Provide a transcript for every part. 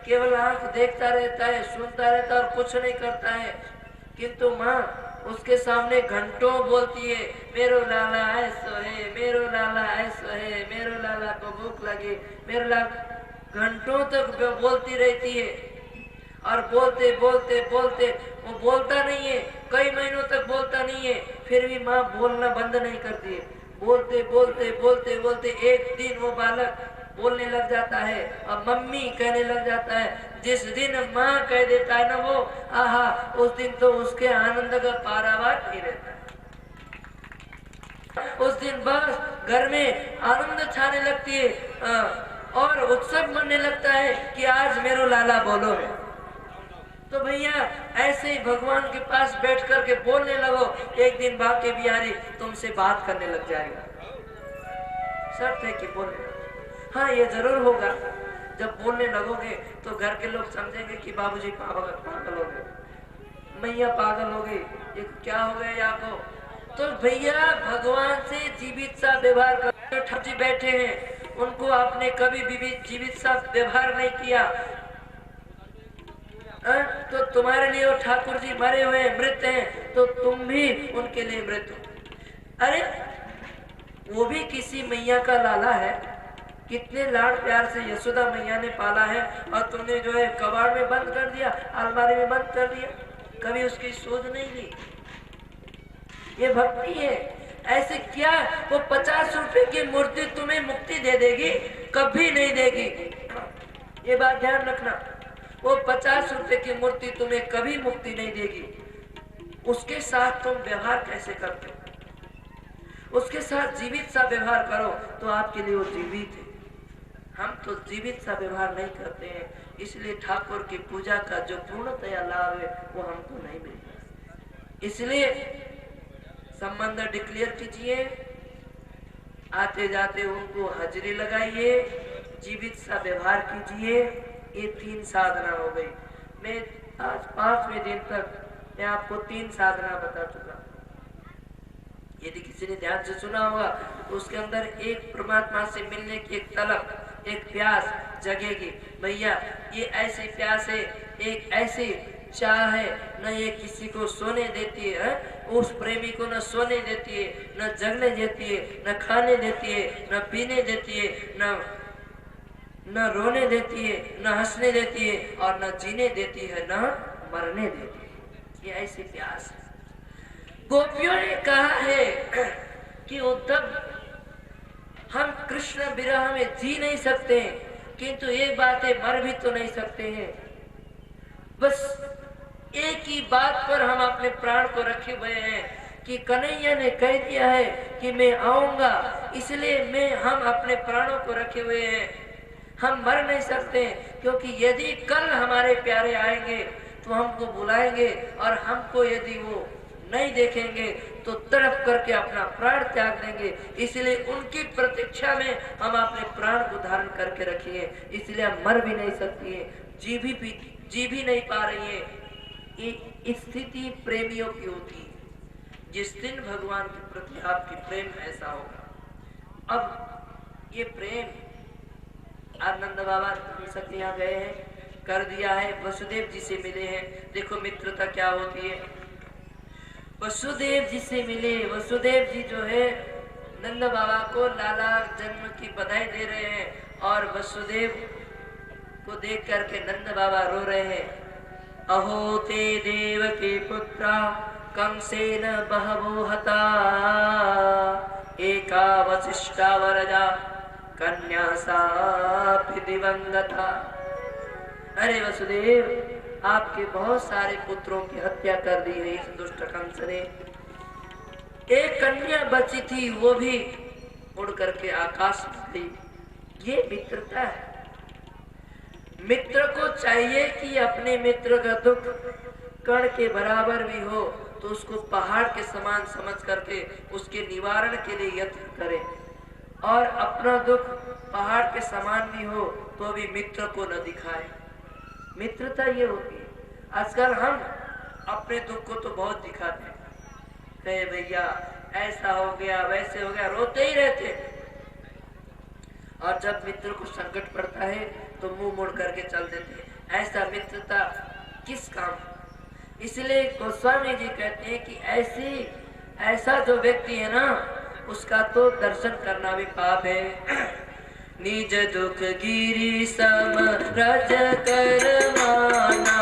केवल आंख देखता रहता है, सुनता रहता है और कुछ नहीं करता है। किंतु माँ उसके सामने घंटों बोलती है, मेरो लाला ऐसो है, मेरो लाला ऐसो है, मेरो लाला को भूख लगी, मेरो लाला। घंटों तक बोलती रहती है और बोलते बोलते बोलते वो बोलता नहीं है, कई महीनों तक बोलता नहीं है, फिर भी माँ बोलना बंद नहीं करती है। बोलते बोलते बोलते बोलते एक दिन वो बालक बोलने लग जाता है और मम्मी कहने लग जाता है। जिस दिन माँ कह देता है ना वो, आहा, उस दिन तो उसके आनंद का पारावार नहीं रहता है। उस दिन बस घर में आनंद छाने लगती है और उत्सव मनने लगता है कि आज मेरो लाला बोलो है। तो भैया ऐसे ही भगवान के पास बैठ करके बोलने लगो, एक दिन बाके बिहारी तुमसे बात करने लग जाएगा। शर्त है कि बोलने लगो। हाँ, ये जरूर होगा, जब बोलने लगोगे तो घर के लोग समझेंगे कि बाबूजी पागल हो गए, मैया पागल हो गई, ये क्या हो गया यहाँ को। तो भैया भगवान से जीवित सा व्यवहार कर। ठाकुर जी बैठे हैं, उनको आपने कभी भी जीवित सा व्यवहार नहीं किया, तो तुम्हारे लिए वो ठाकुर जी मरे हुए मृत हैं, तो तुम भी उनके लिए मृत हो। अरे वो भी किसी मैया का लाला है, कितने लाड़ प्यार से यशोदा मैया ने पाला है, और तुमने जो है कबाड़ में बंद कर दिया, अलमारी में बंद कर दिया, कभी उसकी सोच नहीं ली। ये भक्ति है। ऐसे क्या वो 50 रुपए की मूर्ति तुम्हें मुक्ति दे देगी? कभी नहीं देगी। ये बात ध्यान रखना, वो 50 रुपए की मूर्ति तुम्हें कभी मुक्ति नहीं देगी। उसके साथ तुम व्यवहार कैसे करते हो? उसके साथ जीवित सा व्यवहार करो तो आपके लिए वो जीवित है। हम तो जीवित सा व्यवहार नहीं करते हैं, इसलिए ठाकुर की पूजा का जो पूर्णतया लाभ है वो हमको नहीं मिलता। इसलिए संबंध डिक्लेयर कीजिए, आते जाते उनको हाजिरी लगाइए, जीवित सा व्यवहार कीजिए। ये 3 साधना हो गई। मैं आज 5वें दिन तक मैं आपको 3 साधना बता चुका। यदि किसी ने ध्यान से सुना होगा तो उसके अंदर एक परमात्मा से मिलने की एक तलब, एक प्यास जगेगी। भैया ये ऐसी प्यास है, एक ऐसी चाह है, न ये किसी को सोने देती है, उस प्रेमी को न सोने देती है, न जगने देती है, न खाने देती है, न पीने देती है, न रोने देती है, न हंसने देती है, और न जीने देती है, न मरने देती है। ये ऐसी प्यास है। गोपियों ने कहा है कि उद्धव, हम कृष्ण विरह में जी नहीं सकते, किंतु एक बात है, मर भी तो नहीं सकते हैं। बस एक ही बात पर हम अपने प्राण को रखे हुए हैं कि कन्हैया ने कह दिया है कि मैं आऊंगा, इसलिए हम अपने प्राणों को रखे हुए हैं। हम मर नहीं सकते, क्योंकि यदि कल हमारे प्यारे आएंगे तो हमको बुलाएंगे, और हमको यदि वो नहीं देखेंगे तो तड़प करके अपना प्राण त्याग देंगे। इसलिए उनकी प्रतीक्षा में हम अपने प्राण को धारण करके रखिए। इसलिए हम मर भी नहीं सकती है, जी भी नहीं पा रही है। ये स्थिति प्रेमियों की होती है। जिस दिन भगवान के प्रति आपकी प्रेम ऐसा होगा। अब ये प्रेम आनंद बाबा सक यहाँ गए हैं, कर दिया है, वसुदेव जी से मिले हैं। देखो मित्रता क्या होती है। वसुदेव जी से मिले, वसुदेव जी जो है नंद बाबा को लाला जन्म की बधाई दे रहे हैं, और वसुदेव को देख करके नंद बाबा रो रहे हैं। अहो ते देव के पुत्रा कंसेन बहवो हता, एका वसिष्ठा वरजा कन्या सापि दिवंगता। अरे वसुदेव, आपके बहुत सारे पुत्रों की हत्या कर दी है इस दुष्ट कंस ने। एक कन्या बची थी, वो भी उड़ करके आकाश में गई। ये मित्रता है। मित्र को चाहिए कि अपने मित्र का दुख कण के बराबर भी हो तो उसको पहाड़ के समान समझ करके उसके निवारण के लिए यत्न करे, और अपना दुख पहाड़ के समान भी हो तो भी मित्र को न दिखाए। मित्रता ये होती है। आजकल हम अपने दुख को तो बहुत दिखाते हैं, कहे भैया ऐसा हो गया, वैसे हो गया, रोते ही रहते हैं। और जब मित्र को संकट पड़ता है तो मुंह मोड़ करके चल देते। ऐसा मित्रता किस काम? इसलिए गोस्वामी जी कहते हैं कि ऐसा जो व्यक्ति है ना, उसका तो दर्शन करना भी पाप है। निज दुख गिरी सम रज कर माना,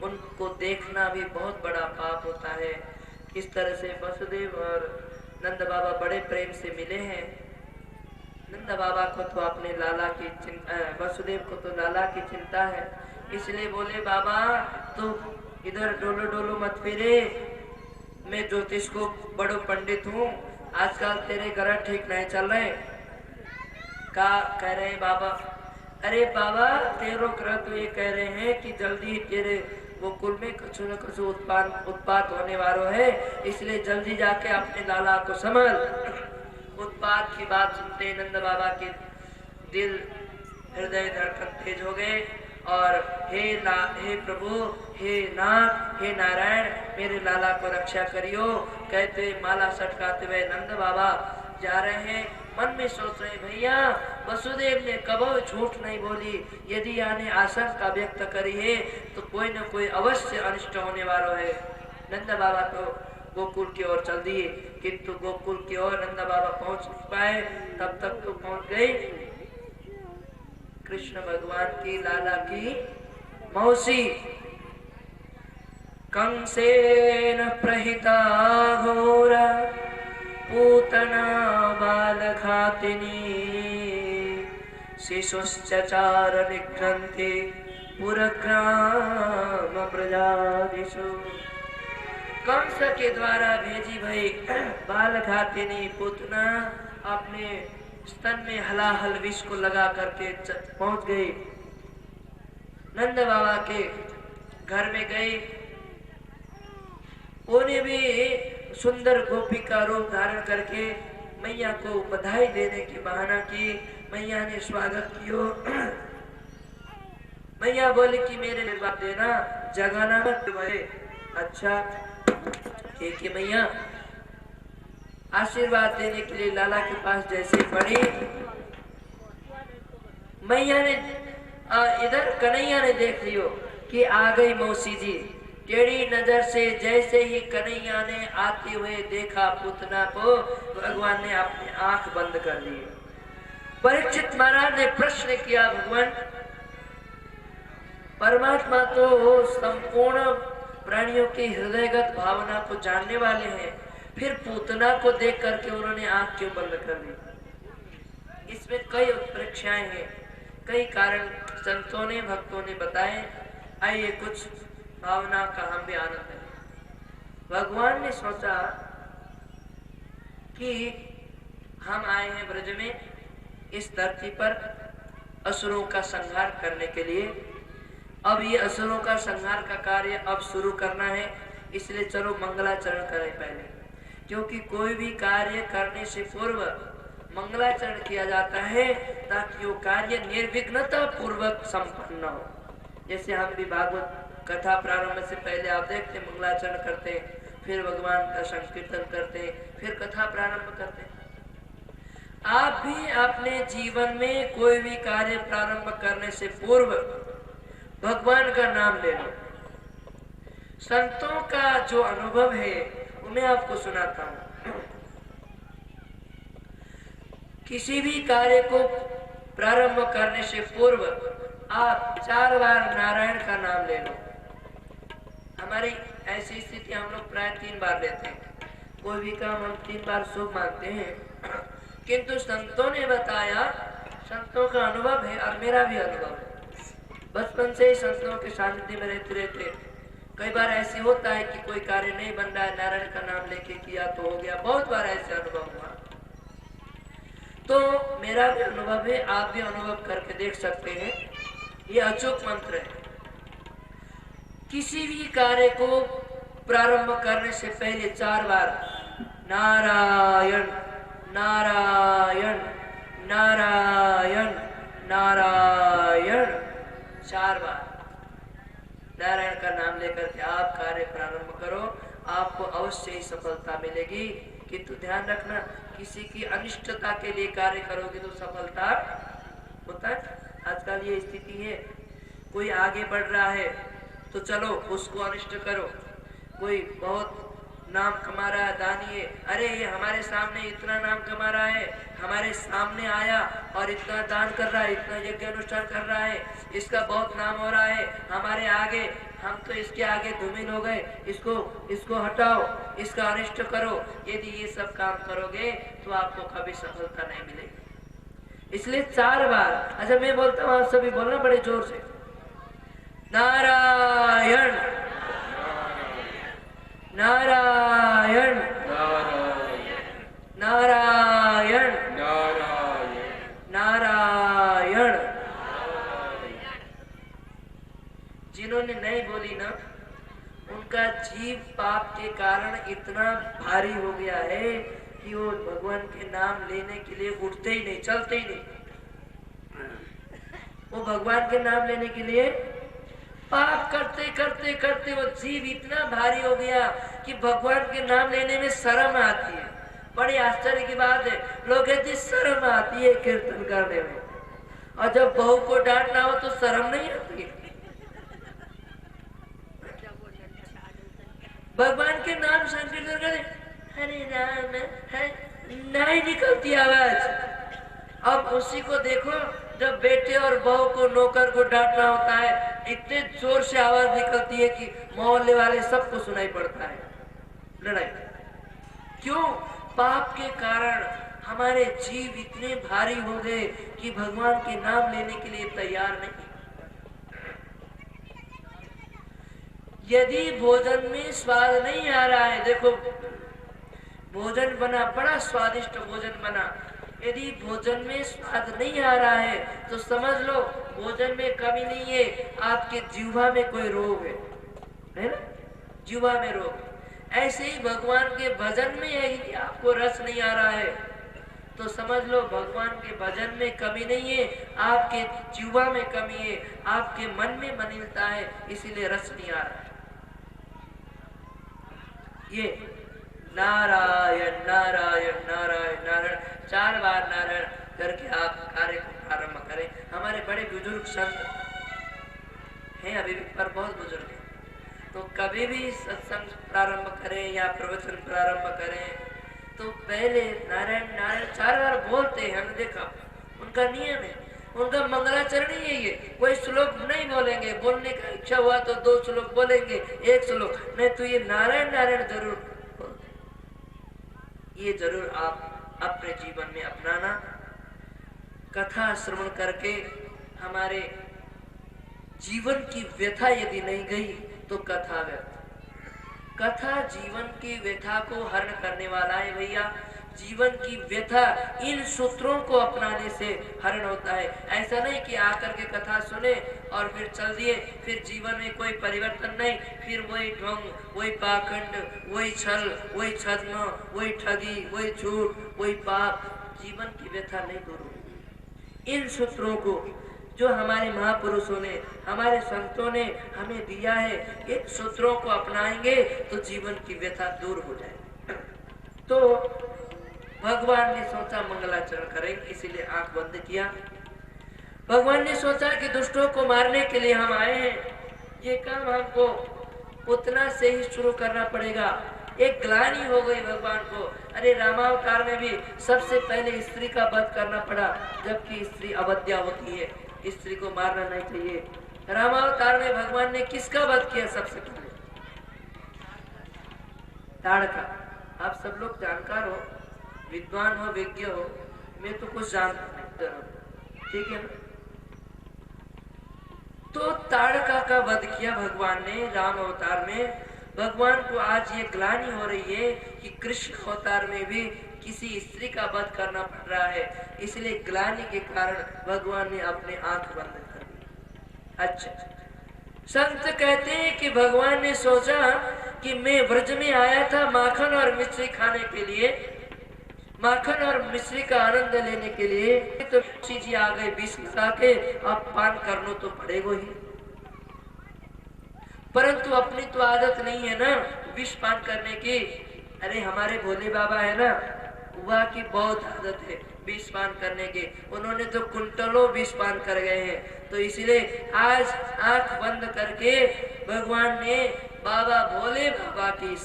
उनको देखना भी बहुत बड़ा पाप होता है। इस तरह से वसुदेव और नंद बाबा बड़े प्रेम से मिले हैं। नंद बाबा को तो अपने लाला की चिंता, वसुदेव को तो लाला की चिंता है, इसलिए बोले बाबा तो इधर डोलो डोलो मत फिरे, मैं ज्योतिष को बड़ो पंडित हूँ, आजकल तेरे घर ठीक नहीं चल रहे। का कह रहे हैं बाबा? अरे बाबा तेरो ग्रह तो ये कह रहे हैं कि जल्दी तेरे गोकुल में कुछ न कुछ उत्पात होने वालों है, इसलिए जल्दी जाके अपने लाला को संभल। उत्पात की बात सुनते नंद बाबा के दिल हृदय धड़कन तेज हो गए और हे प्रभु, हे नाथ, हे नारायण, मेरे लाला को रक्षा करियो। कहते माला सटकाते हुए नंद बाबा जा रहे हैं, मन में सोच रहे भैया वसुदेव ने कबो झूठ नहीं बोली, यदि आने आशंका व्यक्त करी है तो कोई न कोई अवश्य अनिष्ट होने वाला है। नंद बाबा तो गोकुल की ओर चल दिए, किंतु गोकुल की ओर नंद बाबा पहुंच नहीं पाए, तब तक तो पहुंच गए कृष्ण भगवान की लाला की मौसी कंसेन प्रहिता घोरा पूतना बालघातिनी शिशुश्चचार निघ्रन्ति पुरग्राम प्रजादिषु। कंस के द्वारा भेजी भई बालघातिनी पूतना अपने स्तन में हलाहल विष को लगा करके पहुंच गई। नंद बाबा के घर में गई, उन्हें भी सुंदर गोपी का रूप धारण करके मैया को बधाई देने की बहाना की। मैया ने स्वागत कियो। मैया बोली कि मेरे लिए बात देना, जगाना मत भरे। अच्छा ठीक है मैया। आशीर्वाद देने के लिए लाला के पास जैसे पड़ी, मैया ने इधर कन्हैया ने देख लियो कि आ गई मौसी जी। टेढ़ी नजर से जैसे ही कन्हैया ने आते हुए देखा पूतना को, भगवान ने अपनी आंख बंद कर ली। परीक्षित महाराज ने प्रश्न किया, भगवान परमात्मा तो संपूर्ण प्राणियों की हृदयगत भावना को जानने वाले हैं, फिर पूतना को देख करके उन्होंने आंख क्यों बंद कर दी? इसमें कई उत्प्रेक्षाएं हैं, कई कारण संतों ने भक्तों ने बताए। आइए कुछ भावना का हम भी आनंद लें। भगवान ने सोचा कि हम आए हैं ब्रज में, इस धरती पर असुरों का संहार करने के लिए। अब ये असुरों का संहार का कार्य अब शुरू करना है, इसलिए चलो मंगलाचरण करें पहले, क्योंकि कोई भी कार्य करने से पूर्व मंगलाचरण किया जाता है ताकि वो कार्य निर्विघ्नता पूर्वक संपन्न हो। जैसे हम भी भागवत कथा प्रारंभ से पहले आप देखते मंगलाचरण करते हैं, फिर भगवान का संकीर्तन करते हैं, फिर कथा प्रारंभ करते हैं। आप भी अपने जीवन में कोई भी कार्य प्रारंभ करने से पूर्व भगवान का नाम ले लो। संतों का जो अनुभव है वो मैं आपको सुनाता हूं। किसी भी कार्य को प्रारंभ करने से पूर्व आप 4 बार नारायण का नाम ले लो। हमारी ऐसी स्थिति हम लोग प्राय 3 बार लेते हैं, कोई भी काम हम 3 बार शुभ मानते हैं, किंतु संतों ने बताया, संतों का अनुभव है और मेरा भी अनुभव है, बचपन से ही संतों के सानिध्य में रहते रहते कई बार ऐसे होता है कि कोई कार्य नहीं बन रहा है, नारायण का नाम लेके किया तो हो गया। बहुत बार ऐसे अनुभव हुआ। तो मेरा भी अनुभव है, आप भी अनुभव करके देख सकते हैं। ये अचूक मंत्र है। किसी भी कार्य को प्रारंभ करने से पहले 4 बार नारायण नारायण नारायण नारायण 4 बार नारायण का नाम लेकर के आप कार्य प्रारंभ करो, आपको अवश्य ही सफलता मिलेगी। किंतु ध्यान रखना, किसी की अनिष्टता के लिए कार्य करोगे तो सफलता होता है। आजकल ये स्थिति है, कोई आगे बढ़ रहा है तो चलो उसको अनिष्ट करो। कोई बहुत नाम कमा रहा है, दानी है, अरे ये हमारे सामने इतना नाम कमा रहा है, हमारे सामने आया और इतना दान कर रहा है, इतना यज्ञ अनुष्ठान कर रहा है, इसका बहुत नाम हो रहा है, हमारे आगे, हम तो इसके आगे धूमिल हो गए, इसको हटाओ, इसका अनिष्ट करो। यदि ये सब काम करोगे तो आपको कभी सफलता नहीं मिलेगी। इसलिए 4 बार, अच्छा मैं बोलता हूँ, आप सभी बोलना बड़े जोर से, नारायण नारायण नारायण नारायण। जिन्होंने नहीं बोली ना, उनका जीव पाप के कारण इतना भारी हो गया है कि वो भगवान के नाम लेने के लिए उठते ही नहीं, चलते ही नहीं। वो भगवान के नाम लेने के लिए पाप करते करते करते वो जीव इतना भारी हो गया कि भगवान के नाम लेने में शर्म आती है। बड़ी आश्चर्य की बात है, लोग कहते शर्म आती है कीर्तन करने में, और जब बहू को डांटना हो तो शर्म नहीं आती है। भगवान के नाम संकीर्तन करे, हरे राम है, नहीं निकलती आवाज। अब उसी को देखो, जब बेटे और बहू को, नौकर को डांटना होता है, इतने जोर से आवाज निकलती है कि मोहल्ले वाले सबको सुनाई पड़ता है। लड़ाई क्यों? पाप के कारण हमारे जीव इतने भारी हो गए कि भगवान के नाम लेने के लिए तैयार नहीं। यदि भोजन में स्वाद नहीं आ रहा है, देखो भोजन बना, बड़ा स्वादिष्ट भोजन बना, यदि भोजन में स्वाद नहीं आ रहा है तो समझ लो भोजन में कमी नहीं है, आपके जीवा में कोई रोग है ना, जीवा में रोग। ऐसे ही भगवान के भजन में है कि आपको रस नहीं आ रहा है तो समझ लो भगवान के भजन में कमी नहीं है, आपके जीवा में कमी है, आपके मन में मलिनता है, इसीलिए रस नहीं आ रहा है। ये नारायण नारायण नारायण नारायण 4 बार नारायण करके आप कार्य को प्रारंभ करें। हमारे बड़े बुजुर्ग संत हैं अभी भी, पर बहुत बुजुर्ग हैं, तो कभी भी सत्संग प्रारंभ करें या प्रवचन प्रारंभ करें तो पहले नारायण नारायण 4 बार बोलते हैं। हमने देखा उनका नियम है, उनका मंगलाचरण ही है। ये कोई श्लोक नहीं बोलेंगे, बोलने का इच्छा हुआ तो 2 श्लोक बोलेंगे, 1 श्लोक नहीं, तो ये नारायण नारायण जरूर, ये जरूर आप अपने जीवन में अपनाना। कथा श्रवण करके हमारे जीवन की व्यथा यदि नहीं गई तो कथा व्यर्थ। कथा जीवन की व्यथा को हरण करने वाला है भैया। जीवन की व्यथा इन सूत्रों को अपनाने से हरण होता है। ऐसा नहीं कि आकर के कथा सुने और फिर चल दिए, फिर जीवन में कोई परिवर्तन नहीं, फिर वही ढोंग, वही पाखंड, वही छल, वही छद्म, वही ठगी, वही झूठ, वही पाप। जीवन की व्यथा नहीं दूर होगी। इन सूत्रों को जो हमारे महापुरुषों ने, हमारे संतों ने हमें दिया है, इन सूत्रों को अपनाएंगे तो जीवन की व्यथा दूर हो जाए। तो भगवान ने सोचा मंगलाचरण करेंगे, इसीलिए आंख बंद किया। भगवान ने सोचा कि दुष्टों को मारने के लिए हम आए हैं, ये काम हमको उतना से ही शुरू करना पड़ेगा। एक ग्लानि हो गई भगवान को, अरे रामावतार में भी सबसे पहले स्त्री का वध करना पड़ा, जबकि स्त्री अवध्या होती है, स्त्री को मारना नहीं चाहिए। रामावतार में भगवान ने किसका वध किया सबसे पहले? ताड़का। आप सब लोग जानकार हो, विद्वान हो, विज्ञ हो, मैं तो कुछ जानता नहीं, ठीक है ना? तो ताड़का का वध किया भगवान ने राम अवतार में। भगवान को आज ये ग्लानि हो रही है कि कृष्ण अवतार में भी किसी स्त्री का वध करना पड़ रहा है, इसलिए ग्लानि के कारण भगवान ने अपने आंख बंद कर दी। अच्छा, संत कहते हैं कि भगवान ने सोचा कि मैं व्रज में आया था माखन और मिश्री खाने के लिए, माखन और मिश्री का आनंद लेने के लिए, तो जी आ गए विष लगा के, अब पान करना तो पड़ेगा ही, परंतु अपनी तो आदत नहीं है ना विष पान करने की। अरे हमारे भोले बाबा है ना, वह की बहुत आदत है विष पान करने की, उन्होंने तो कुंटलों विष पान कर गए हैं। तो इसलिए आज आंख बंद करके भगवान ने बाबा भोले बाबा की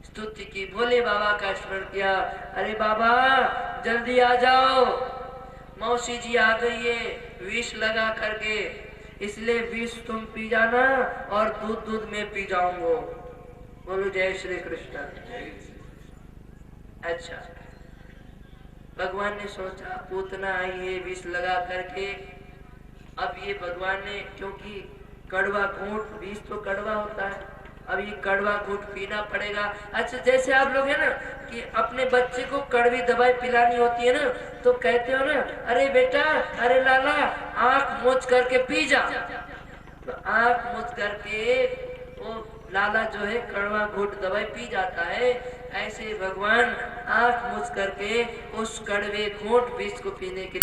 स्तुति की, भोले बाबा का स्मरण किया। अरे बाबा जल्दी आ जाओ, मौसी जी आ गई है विष लगा करके, इसलिए विष तुम पी जाना और दूध दूध में पी जाऊंगा। बोलो जय श्री कृष्ण। अच्छा, भगवान ने सोचा पूतना आई है विष लगा करके, अब ये भगवान ने, क्योंकि कड़वा घूंट, विष तो कड़वा होता है, अब ये कड़वा घूंट पीना पड़ेगा। अच्छा, जैसे आप लोग है ना कि अपने बच्चे को कड़वी दवाई पिलानी होती है ना, तो कहते हो ना, अरे बेटा, अरे लाला, आंख मूंछ करके पी जा। तो आंख मूंछ करके वो लाला जो है कड़वा घूंट दवाई पी जाता है। ऐसे भगवान आंख मूंछ करके उस कड़वे घूंट विष को पीने के